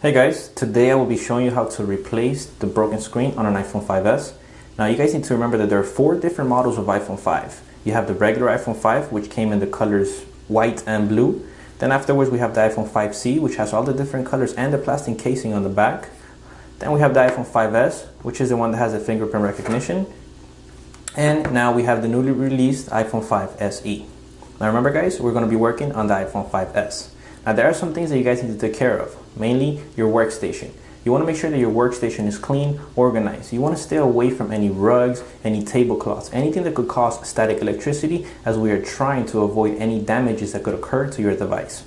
Hey guys, today I will be showing you how to replace the broken screen on an iPhone 5s. Now you guys need to remember that there are 4 different models of iPhone 5. You have the regular iPhone 5, which came in the colors white and blue. Then afterwards we have the iPhone 5C, which has all the different colors and the plastic casing on the back. Then we have the iPhone 5s, which is the one that has the fingerprint recognition. And now we have the newly released iPhone 5 SE. Now remember guys, we're going to be working on the iPhone 5s. Now there are some things that you guys need to take care of, mainly your workstation. You want to make sure that your workstation is clean, organized. You want to stay away from any rugs, any tablecloths, anything that could cause static electricity, as we are trying to avoid any damages that could occur to your device.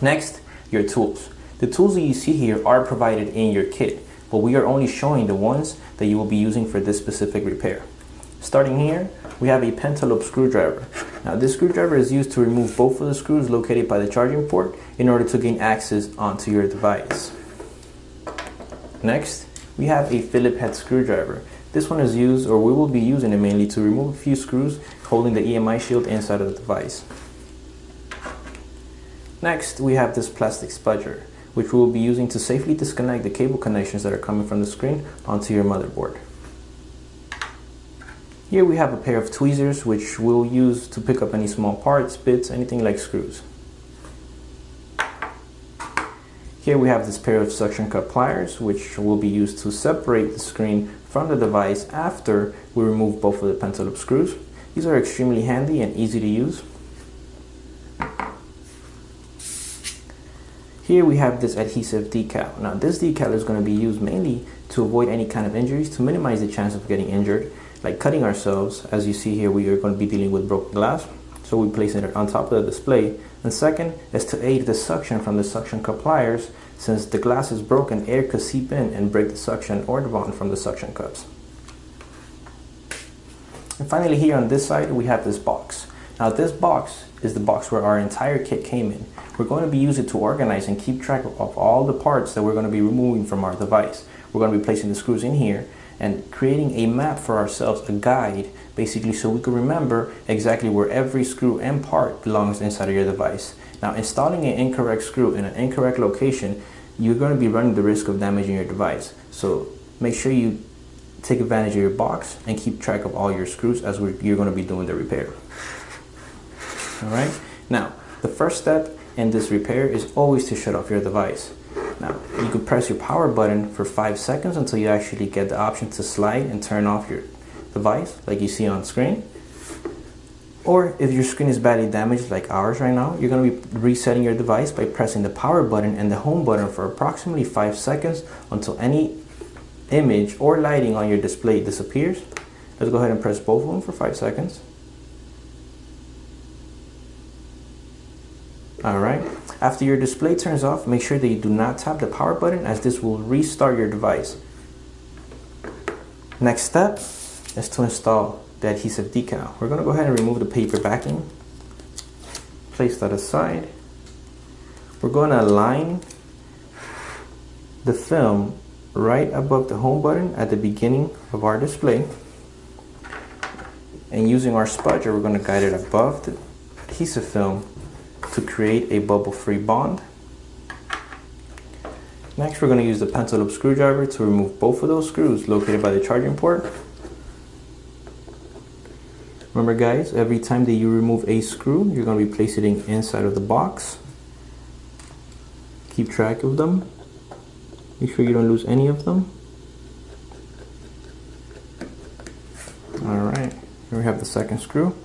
Next, your tools. The tools that you see here are provided in your kit, but we are only showing the ones that you will be using for this specific repair. Starting here, we have a pentalobe screwdriver. Now this screwdriver is used to remove both of the screws located by the charging port in order to gain access onto your device. Next, we have a Phillips head screwdriver. This one is used, or we will be using it mainly, to remove a few screws holding the EMI shield inside of the device. Next, we have this plastic spudger, which we will be using to safely disconnect the cable connections that are coming from the screen onto your motherboard. Here we have a pair of tweezers, which we'll use to pick up any small parts, bits, anything like screws. Here we have this pair of suction cup pliers, which will be used to separate the screen from the device after we remove both of the pentalobe screws. These are extremely handy and easy to use. Here we have this adhesive decal. Now this decal is going to be used mainly to avoid any kind of injuries, to minimize the chance of getting injured, like cutting ourselves. As you see here, we are going to be dealing with broken glass, so we place it on top of the display. And second is to aid the suction from the suction cup pliers. Since the glass is broken, air could seep in and break the suction or the bond from the suction cups. And finally, here on this side we have this box. Now this box is the box where our entire kit came in. We're going to be using it to organize and keep track of all the parts that we're going to be removing from our device. We're going to be placing the screws in here and creating a map for ourselves, a guide, basically, so we can remember exactly where every screw and part belongs inside of your device. Now, installing an incorrect screw in an incorrect location, you're going to be running the risk of damaging your device. So make sure you take advantage of your box and keep track of all your screws as you're going to be doing the repair. Alright, now the first step in this repair is always to shut off your device. Now, you can press your power button for 5 seconds until you actually get the option to slide and turn off your device, like you see on screen. Or if your screen is badly damaged, like ours right now, you're going to be resetting your device by pressing the power button and the home button for approximately 5 seconds until any image or lighting on your display disappears. Let's go ahead and press both of them for 5 seconds. Alright, after your display turns off, make sure that you do not tap the power button, as this will restart your device. Next step is to install the adhesive decal. We're going to go ahead and remove the paper backing. Place that aside. We're going to align the film right above the home button at the beginning of our display. And using our spudger, we're going to guide it above the adhesive film to create a bubble-free bond. Next, we're going to use the pentalobe screwdriver to remove both of those screws located by the charging port. Remember guys, every time that you remove a screw, you're going to be placing it inside of the box. Keep track of them. Make sure you don't lose any of them. Alright, here we have the second screw.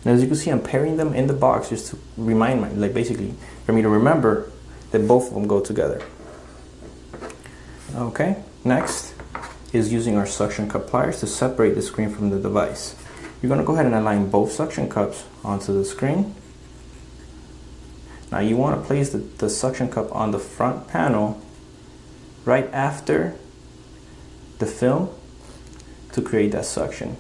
And as you can see, I'm pairing them in the box just to remind me, like basically for me to remember that both of them go together. Okay, next is using our suction cup pliers to separate the screen from the device. You're going to go ahead and align both suction cups onto the screen. Now you want to place the suction cup on the front panel right after the film to create that suction.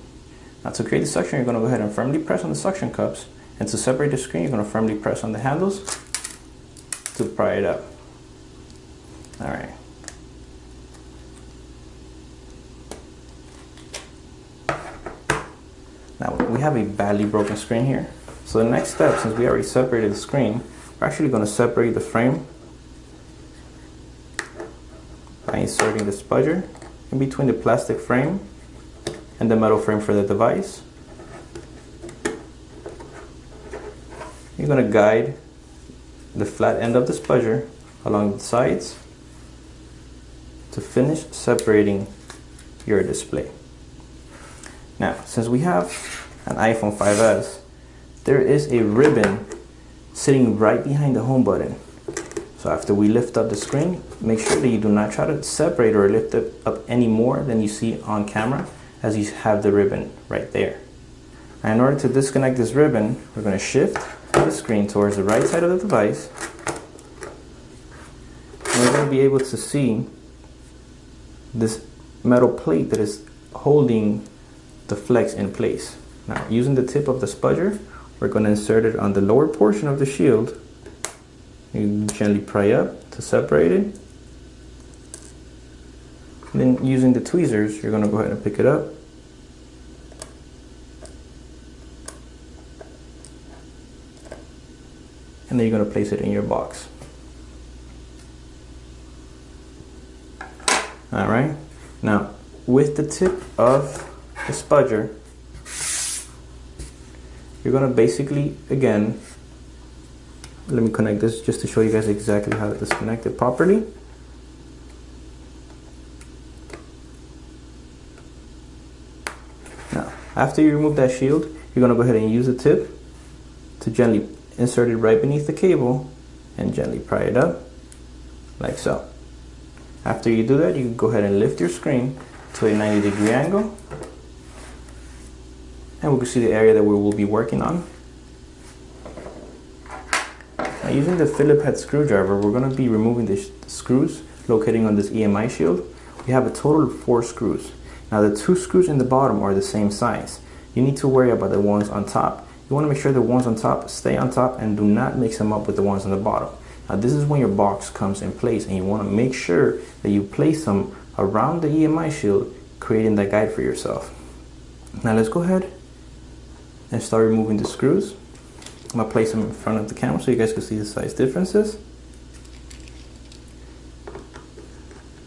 Now to create the suction, you're going to go ahead and firmly press on the suction cups, and to separate the screen, you're going to firmly press on the handles to pry it up. Alright. Now we have a badly broken screen here. So the next step, since we already separated the screen, we're actually going to separate the frame by inserting the spudger in between the plastic frame and the metal frame for the device. You're going to guide the flat end of the spudger along the sides to finish separating your display. Now, since we have an iPhone 5S, there is a ribbon sitting right behind the home button. So after we lift up the screen, make sure that you do not try to separate or lift it up any more than you see on camera, as you have the ribbon right there. And in order to disconnect this ribbon, we're going to shift the screen towards the right side of the device. And we're going to be able to see this metal plate that is holding the flex in place. Now, using the tip of the spudger, we're going to insert it on the lower portion of the shield. You gently pry up to separate it. And then using the tweezers, you're going to go ahead and pick it up. And then you're going to place it in your box. Alright, now with the tip of the spudger, you're going to basically, again, let me connect this just to show you guys exactly how to disconnect it properly. Now, after you remove that shield, you're going to go ahead and use the tip to gently insert it right beneath the cable and gently pry it up, like so. After you do that, you can go ahead and lift your screen to a 90-degree angle, and we can see the area that we will be working on. Now, using the Phillips head screwdriver, we're going to be removing the screws locating on this EMI shield. We have a total of 4 screws. Now, the 2 screws in the bottom are the same size. You need to worry about the ones on top. You want to make sure the ones on top stay on top and do not mix them up with the ones on the bottom. Now, this is when your box comes in place, and you want to make sure that you place them around the EMI shield, creating that guide for yourself. Now, let's go ahead and start removing the screws. I'm going to place them in front of the camera so you guys can see the size differences.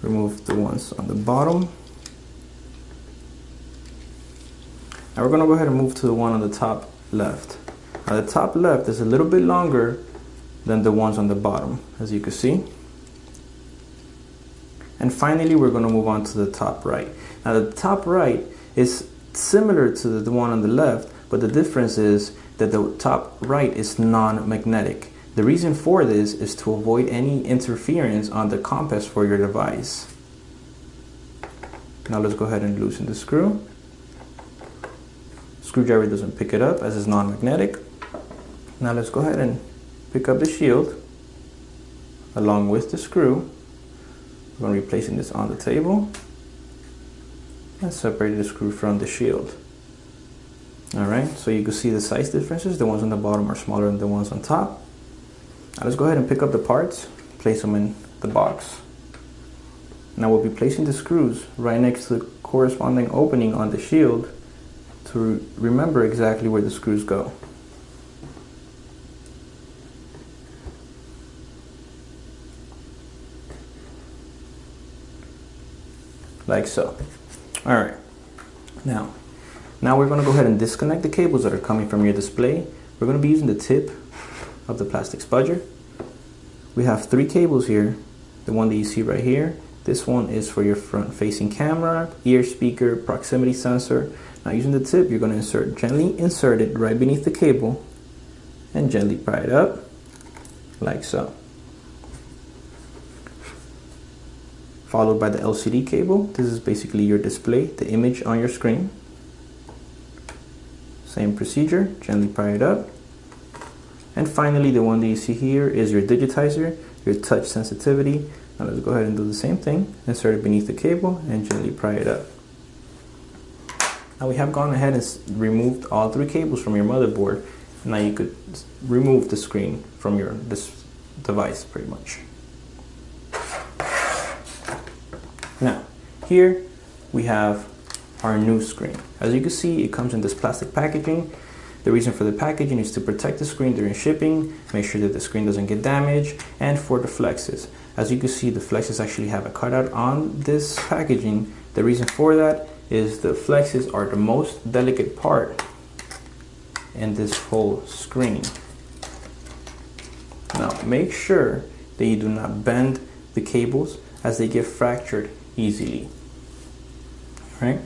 Remove the ones on the bottom. Now we're going to go ahead and move to the one on the top left. Now the top left is a little bit longer than the ones on the bottom, as you can see. And finally, we're going to move on to the top right. Now the top right is similar to the one on the left, but the difference is that the top right is non-magnetic. The reason for this is to avoid any interference on the compass for your device. Now let's go ahead and loosen the screw. Screwdriver doesn't pick it up as it's non-magnetic. Now let's go ahead and pick up the shield along with the screw. We're going to be placing this on the table and separate the screw from the shield. Alright, so you can see the size differences. The ones on the bottom are smaller than the ones on top. Now let's go ahead and pick up the parts, place them in the box. Now we'll be placing the screws right next to the corresponding opening on the shield to remember exactly where the screws go. Like so. Alright, now we're going to go ahead and disconnect the cables that are coming from your display. We're going to be using the tip of the plastic spudger. We have 3 cables here. The one that you see right here. This one is for your front facing camera, ear speaker, proximity sensor. Now using the tip, you're going to gently insert it right beneath the cable and gently pry it up like so. Followed by the LCD cable. This is basically your display, the image on your screen. Same procedure, gently pry it up. And finally, the one that you see here is your digitizer, your touch sensitivity. Now let's go ahead and do the same thing. Insert it beneath the cable and gently pry it up. Now we have gone ahead and removed all 3 cables from your motherboard. Now you could remove the screen from this device pretty much. Now, here we have our new screen. As you can see, it comes in this plastic packaging. The reason for the packaging is to protect the screen during shipping, make sure that the screen doesn't get damaged, and for the flexes. As you can see, the flexes actually have a cutout on this packaging. The reason for that is the flexes are the most delicate part in this whole screen. Now make sure that you do not bend the cables as they get fractured easily. Right?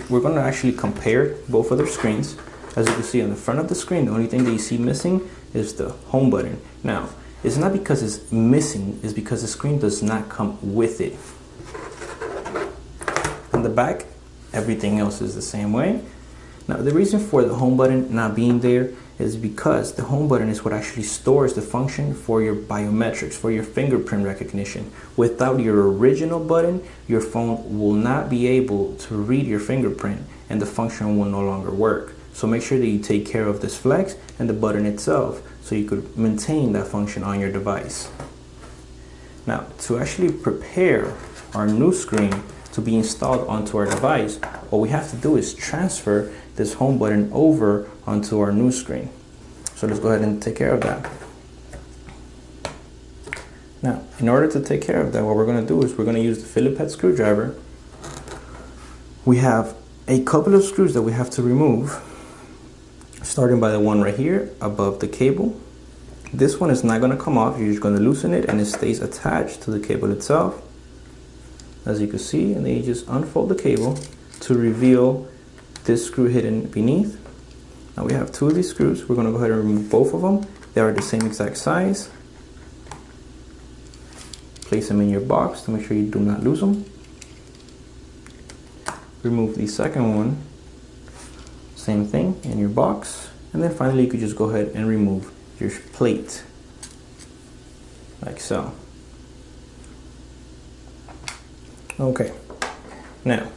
We're going to actually compare both of their screens. As you can see on the front of the screen, the only thing that you see missing is the home button. Now, it's not because it's missing, it's because the screen does not come with it. On the back, everything else is the same way. Now, the reason for the home button not being there is because the home button is what actually stores the function for your biometrics, for your fingerprint recognition. Without your original button, your phone will not be able to read your fingerprint and the function will no longer work. So make sure that you take care of this flex and the button itself so you could maintain that function on your device. Now, to actually prepare our new screen to be installed onto our device, what we have to do is transfer this home button over onto our new screen. So let's go ahead and take care of that. Now, in order to take care of that, what we're going to do is we're going to use the Phillips head screwdriver. We have a couple of screws that we have to remove, starting by the one right here above the cable. This one is not going to come off. You're just going to loosen it and it stays attached to the cable itself, as you can see, and then you just unfold the cable to reveal this screw hidden beneath. Now we have two of these screws. We're going to go ahead and remove both of them. They are the same exact size. Place them in your box to make sure you do not lose them. Remove the second one, same thing, in your box. And then finally you could just go ahead and remove your plate, like so. Okay, now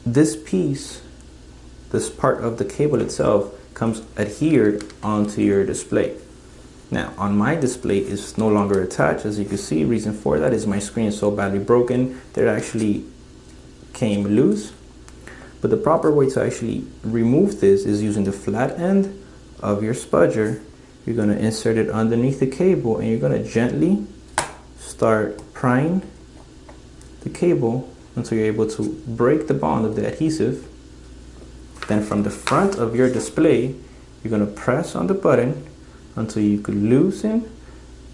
this piece, this part of the cable itself comes adhered onto your display. Now on my display it's no longer attached, as you can see. Reason for that is my screen is so badly broken that it actually came loose. But the proper way to actually remove this is using the flat end of your spudger. You're going to insert it underneath the cable and you're going to gently start prying the cable until you're able to break the bond of the adhesive. Then from the front of your display, you're going to press on the button until you could loosen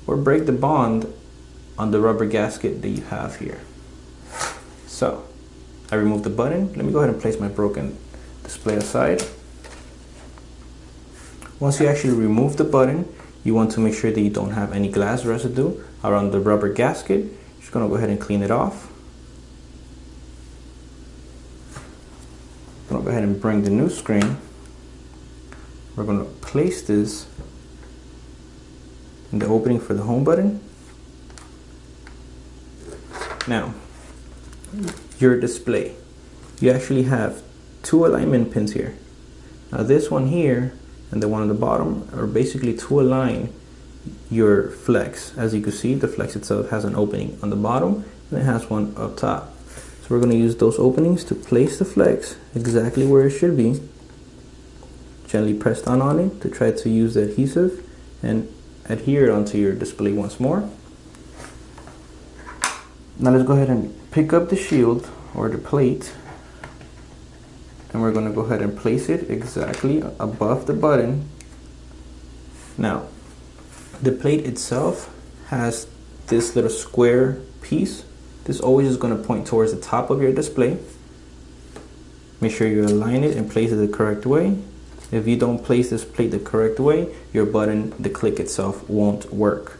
or break the bond on the rubber gasket that you have here. So I removed the button. Let me go ahead and place my broken display aside. Once you actually remove the button, you want to make sure that you don't have any glass residue around the rubber gasket. Just going to go ahead and clean it off. I'm going to go ahead and bring the new screen. We're going to place this in the opening for the home button. Now, your display, you actually have two alignment pins here. Now this one here and the one on the bottom are basically to align your flex. As you can see, the flex itself has an opening on the bottom and it has one up top. So we're going to use those openings to place the flex exactly where it should be. Gently press down on it to try to use the adhesive and adhere it onto your display once more. Now let's go ahead and pick up the shield or the plate, and we're going to go ahead and place it exactly above the button. Now the plate itself has this little square piece. This always is going to point towards the top of your display. Make sure you align it and place it the correct way. If you don't place this plate the correct way, your button, the click itself, won't work.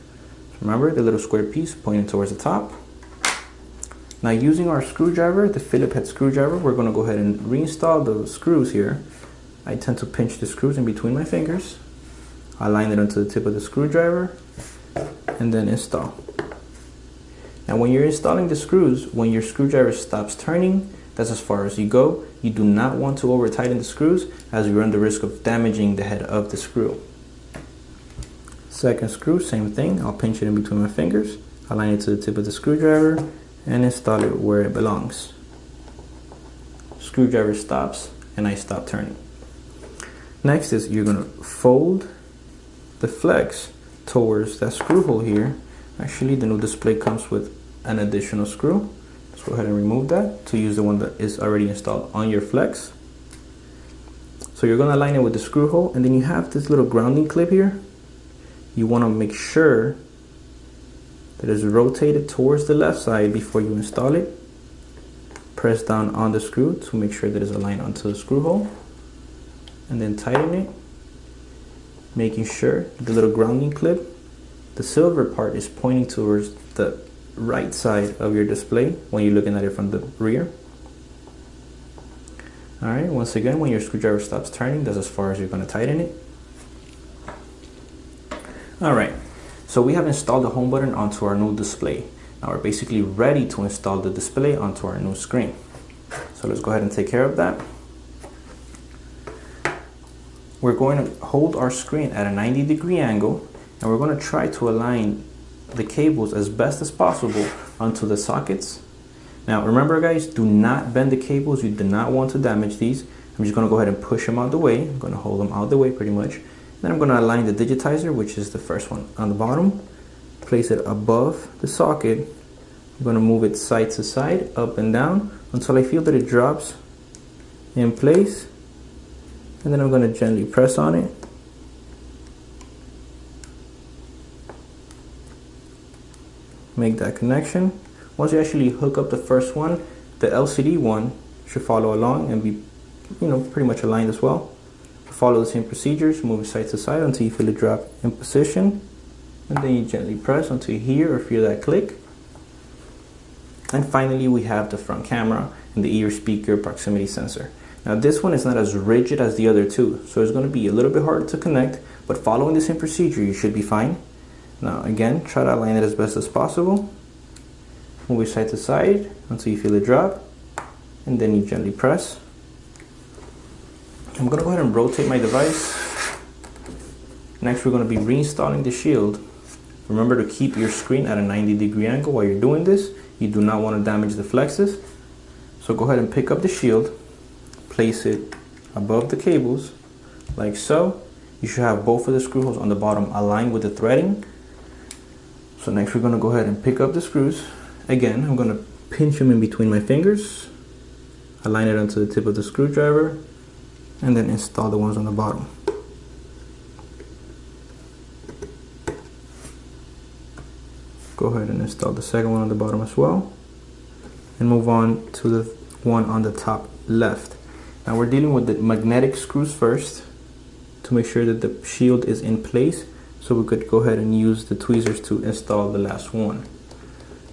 Remember the little square piece pointing towards the top. Now using our screwdriver, the Phillips head screwdriver, we're going to go ahead and reinstall the screws here. I tend to pinch the screws in between my fingers. Align it onto the tip of the screwdriver and then install. Now when you're installing the screws, when your screwdriver stops turning, that's as far as you go. You do not want to over tighten the screws as you run the risk of damaging the head of the screw. Second screw, same thing. I'll pinch it in between my fingers, align it to the tip of the screwdriver and install it where it belongs. Screwdriver stops and I stop turning. Next is you're going to fold the flex towards that screw hole here. Actually, the new display comes with an additional screw. Let's go ahead and remove that to use the one that is already installed on your flex. So you're going to align it with the screw hole, and then you have this little grounding clip here. You want to make sure that it's rotated towards the left side before you install it. Press down on the screw to make sure that it's aligned onto the screw hole, and then tighten it, making sure the little grounding clip, the silver part, is pointing towards the right side of your display when you're looking at it from the rear. Alright, once again, when your screwdriver stops turning, that's as far as you're going to tighten it. Alright, so we have installed the home button onto our new display. Now we're basically ready to install the display onto our new screen. So let's go ahead and take care of that. We're going to hold our screen at a 90-degree angle, and we're going to try to align the cables as best as possible onto the sockets. Now remember guys, do not bend the cables. You do not want to damage these. I'm just going to go ahead and push them out the way. I'm going to hold them out the way pretty much. Then I'm going to align the digitizer, which is the first one on the bottom. Place it above the socket. I'm going to move it side to side, up and down, until I feel that it drops in place. And then I'm going to gently press on it. Make that connection. Once you actually hook up the first one, the LCD one should follow along and be, pretty much aligned as well. Follow the same procedures, move it side to side until you feel it drop in position, and then you gently press until you hear or feel that click. And finally, we have the front camera and the ear speaker proximity sensor. Now this one is not as rigid as the other two, so it's going to be a little bit harder to connect, but following the same procedure, you should be fine. Now again, try to align it as best as possible. Move it side to side until you feel it drop, and then you gently press. I'm going to go ahead and rotate my device. Next, we're going to be reinstalling the shield. Remember to keep your screen at a 90-degree angle while you're doing this. You do not want to damage the flexes. So go ahead and pick up the shield, place it above the cables, like so. You should have both of the screw holes on the bottom aligned with the threading. So next, we're going to go ahead and pick up the screws. Again, I'm going to pinch them in between my fingers, align it onto the tip of the screwdriver, and then install the ones on the bottom. Go ahead and install the second one on the bottom as well, and move on to the one on the top left. Now we're dealing with the magnetic screws first to make sure that the shield is in place, so we could go ahead and use the tweezers to install the last one.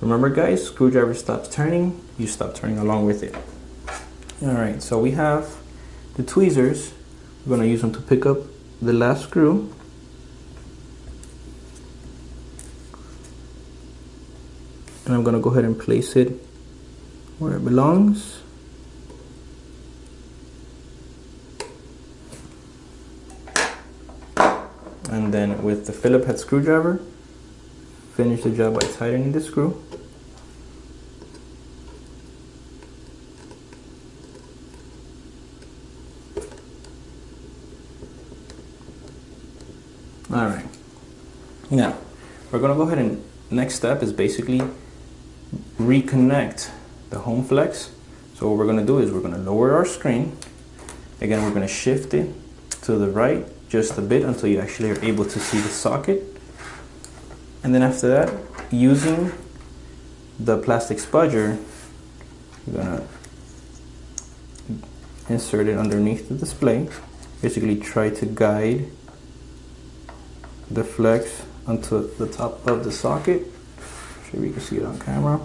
Remember guys, screwdriver stops turning, you stop turning along with it. Alright, so we have the tweezers. We're going to use them to pick up the last screw. And I'm going to go ahead and place it where it belongs. And then with the Phillips head screwdriver, finish the job by tightening the screw. Alright, now we're going to go ahead and next step is basically reconnect the home flex. So what we're going to do is we're going to lower our screen. Again, we're going to shift it to the right just a bit until you actually are able to see the socket. And then after that, using the plastic spudger, you're going to insert it underneath the display. Basically try to guide the flex onto the top of the socket. Sure we can see it on camera.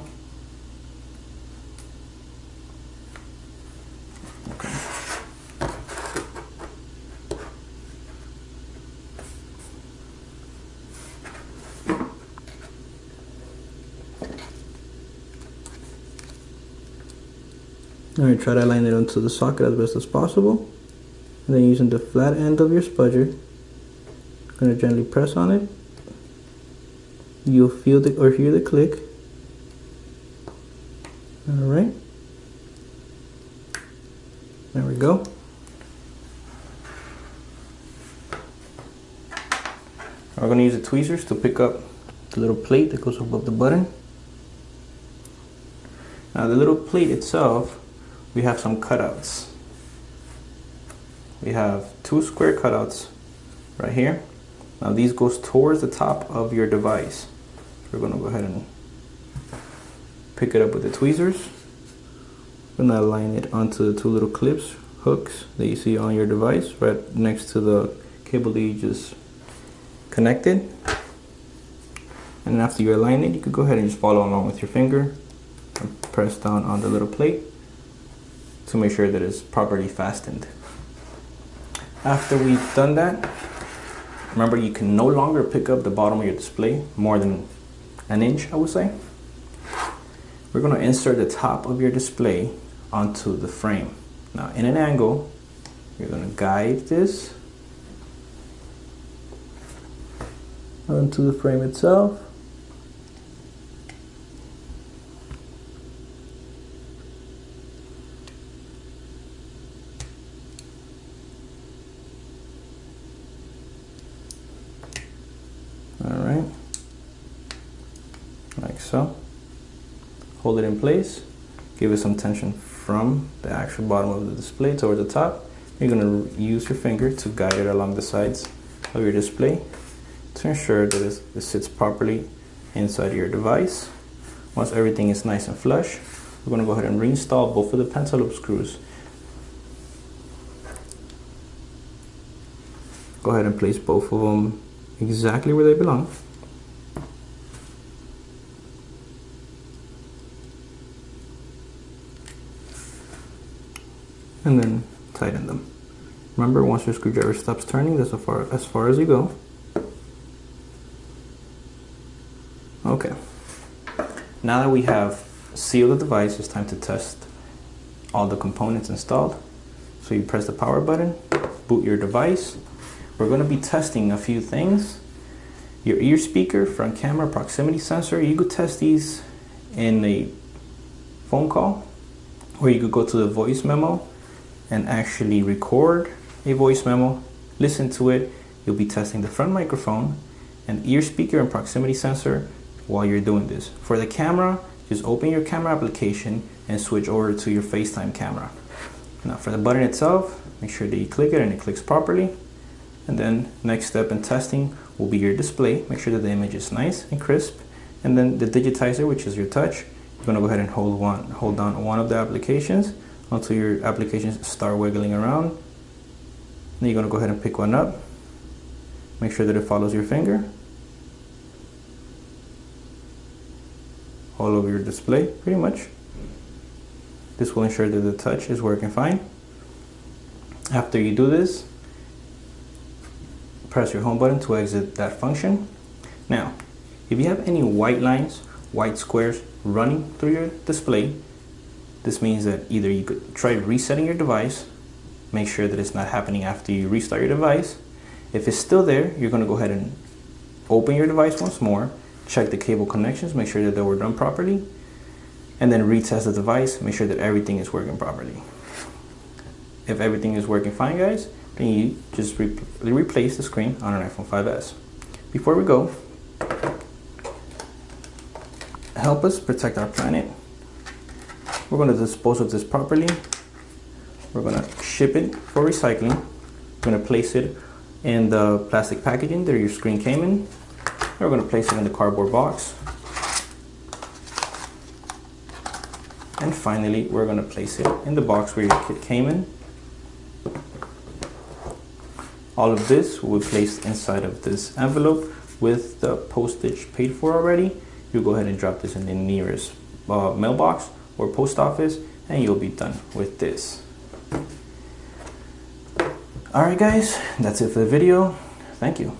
Okay. Alright, try to align it onto the socket as best as possible. And then using the flat end of your spudger, going to gently press on it. You'll feel the or hear the click. Alright. There we go. We're going to use the tweezers to pick up the little plate that goes above the button. Now the little plate itself, we have some cutouts. We have 2 square cutouts right here. Now these goes towards the top of your device. We're going to go ahead and pick it up with the tweezers. We're going to align it onto the 2 little clips, hooks that you see on your device right next to the cable that you just connected. And after you align it, you could go ahead and just follow along with your finger and press down on the little plate to make sure that it's properly fastened. After we've done that, remember you can no longer pick up the bottom of your display more than an inch, I would say. We're going to insert the top of your display onto the frame. Now in an angle, you're going to guide this onto the frame itself. Alright, like so. Hold it in place, give it some tension from the actual bottom of the display toward the top. You're going to use your finger to guide it along the sides of your display to ensure that it sits properly inside your device. Once everything is nice and flush, we're going to go ahead and reinstall both of the pentaloop screws. Go ahead and place both of them exactly where they belong. And then tighten them. Remember, once your screwdriver stops turning, that's as far as you go. Okay. Now that we have sealed the device, it's time to test all the components installed. So you press the power button, boot your device. We're going to be testing a few things. Your ear speaker, front camera, proximity sensor. You could test these in a phone call, or you could go to the voice memo and actually record a voice memo, listen to it. You'll be testing the front microphone and ear speaker and proximity sensor while you're doing this. For the camera, just open your camera application and switch over to your FaceTime camera. Now for the button itself, make sure that you click it and it clicks properly. And then next step in testing will be your display. Make sure that the image is nice and crisp. And then the digitizer, which is your touch, you're going to go ahead and hold down one of the applications until your applications start wiggling around. Then you're going to go ahead and pick one up. Make sure that it follows your finger all over your display, pretty much. This will ensure that the touch is working fine. After you do this, press your home button to exit that function. Now, if you have any white lines, white squares running through your display, this means that either you could try resetting your device, make sure that it's not happening after you restart your device. If it's still there, you're going to go ahead and open your device once more, check the cable connections, make sure that they were done properly, and then retest the device, make sure that everything is working properly. If everything is working fine, guys, then you just replace the screen on an iPhone 5S. Before we go, help us protect our planet. We're going to dispose of this properly. We're going to ship it for recycling. We're going to place it in the plastic packaging that your screen came in. We're going to place it in the cardboard box. And finally, we're going to place it in the box where your kit came in. All of this will be placed inside of this envelope with the postage paid for already. You go ahead and drop this in the nearest mailbox or post office, and you'll be done with this. Alright guys, that's it for the video. Thank you.